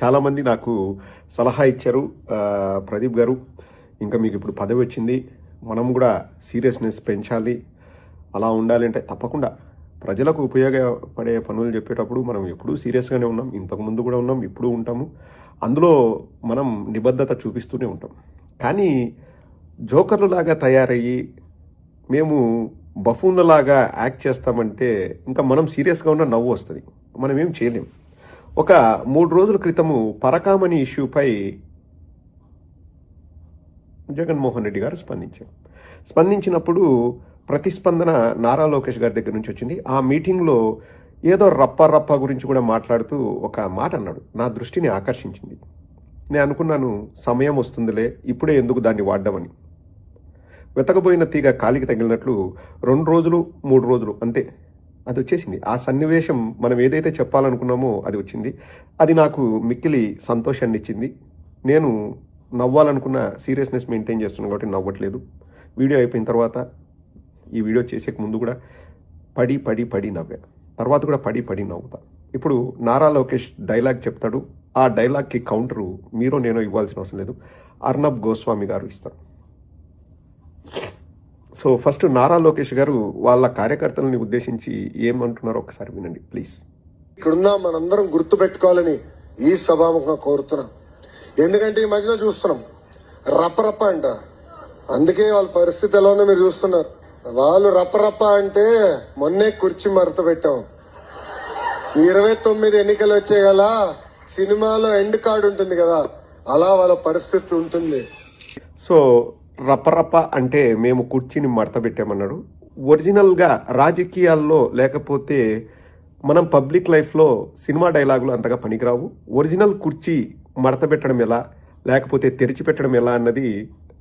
చాలామంది నాకు సలహా ఇచ్చారు, ప్రదీప్ గారు ఇంకా మీకు ఇప్పుడు పదవి వచ్చింది, మనం కూడా సీరియస్నెస్ పెంచాలి, అలా ఉండాలి అంటే తప్పకుండా ప్రజలకు ఉపయోగపడే పనులు చెప్పేటప్పుడు మనం ఎప్పుడూ సీరియస్గానే ఉన్నాం, ఇంతకుముందు కూడా ఉన్నాం, ఇప్పుడు ఉంటాము. అందులో మనం నిబద్ధత చూపిస్తూనే ఉంటాం. కానీ జోకర్లులాగా తయారయ్యి మేము బఫూన్లలాగా యాక్ట్ చేస్తామంటే ఇంకా మనం సీరియస్గా ఉన్న నవ్వు వస్తుంది, మనం ఏం చేయలేం. ఒక 3 రోజుల క్రితము పరకామణి ఇష్యూపై జగన్మోహన్ రెడ్డి గారు స్పందించినప్పుడు ప్రతిస్పందన నారా లోకేష్ గారి దగ్గర నుంచి వచ్చింది. ఆ మీటింగ్లో ఏదో రప్ప గురించి కూడా మాట్లాడుతూ ఒక మాట అన్నాడు, నా దృష్టిని ఆకర్షించింది. నేను అనుకున్నాను, సమయం వస్తుందిలే, ఇప్పుడే ఎందుకు దాన్ని వాడ్డామని. వెతకబోయిన తీగ కాలికి తగిలినట్లు 2 రోజులు 3 రోజులు అంతే, అది వచ్చేసింది. ఆ సన్నివేశం మనం ఏదైతే చెప్పాలనుకున్నామో అది వచ్చింది. అది నాకు మిక్కిలి సంతోషాన్ని ఇచ్చింది. నేను నవ్వాలనుకున్న సీరియస్నెస్ మెయింటైన్ చేస్తున్నాను కాబట్టి నవ్వట్లేదు. వీడియో అయిపోయిన తర్వాత, ఈ వీడియో చేసే ముందు కూడా పడి నవ్వా, తర్వాత కూడా పడి నవ్వుతా. ఇప్పుడు నారా లోకేష్ డైలాగ్ చెప్తాడు, ఆ డైలాగ్కి కౌంటరు మీరో నేనో ఇవ్వాల్సిన అవసరం లేదు, అర్నబ్ గోస్వామి గారు ఇస్తారు. సో ఫస్ట్ నారా లోకేష్ గారు వాళ్ళ కార్యకర్తలని ఉద్దేశించి ఏమంటున్నారో ఒకసారి వినండి ప్లీజ్. ఇక్కడున్న మనందరం గుర్తు పెట్టుకోవాలని ఈ సభాముఖంగా కోరుతున్నాం. ఎందుకంటే ఈ మధ్యలో చూస్తున్నాం రప్ప అంట, అందుకే వాళ్ళ పరిస్థితి ఎలా ఉందో మీరు చూస్తున్నారు. వాళ్ళు రప్ప అంటే మొన్నే కుర్చీ మరత పెట్టాం. 29 ఎన్నికలు వచ్చాయి కదా, సినిమాలో ఎండ్ కార్డు ఉంటుంది కదా, అలా వాళ్ళ పరిస్థితి ఉంటుంది. సో రప్ప అంటే మేము కుర్చీని మడత పెట్టామన్నాడు. ఒరిజినల్గా రాజకీయాల్లో లేకపోతే మనం పబ్లిక్ లైఫ్లో సినిమా డైలాగులు అంతగా పనికిరావు. ఒరిజినల్ కుర్చీ మడత పెట్టడం ఎలా లేకపోతే తెరిచిపెట్టడం ఎలా అన్నది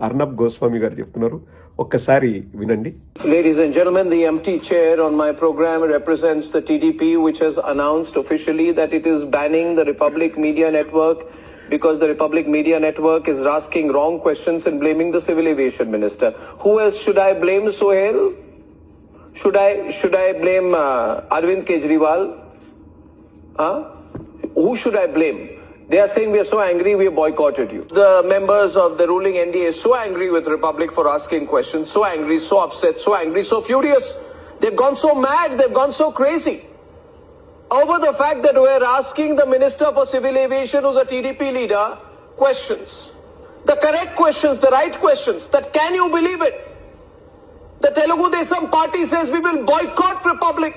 అర్నబ్ గోస్వామి గారు చెప్తున్నారు, ఒక్కసారి వినండి. Ladies and gentlemen, the empty chair on my program represents the TDP, which has announced officially that it is banning the Republic Media Network because the Republic Media Network is asking wrong questions and blaming the Civil Aviation Minister. Who else should I blame, Sohail? Should I blame Arvind Kejriwal? Who should I blame? They are saying we are so angry we have boycotted you. The members of the ruling NDA are so angry with Republic for asking questions, so angry, so upset, so angry, so furious. They've gone so mad, they've gone so crazy over the fact that we are asking the Minister for Civil Aviation, who's a TDP leader, questions. The correct questions, the right questions. That can you believe it? The Telugu Desam party says we will boycott Republic.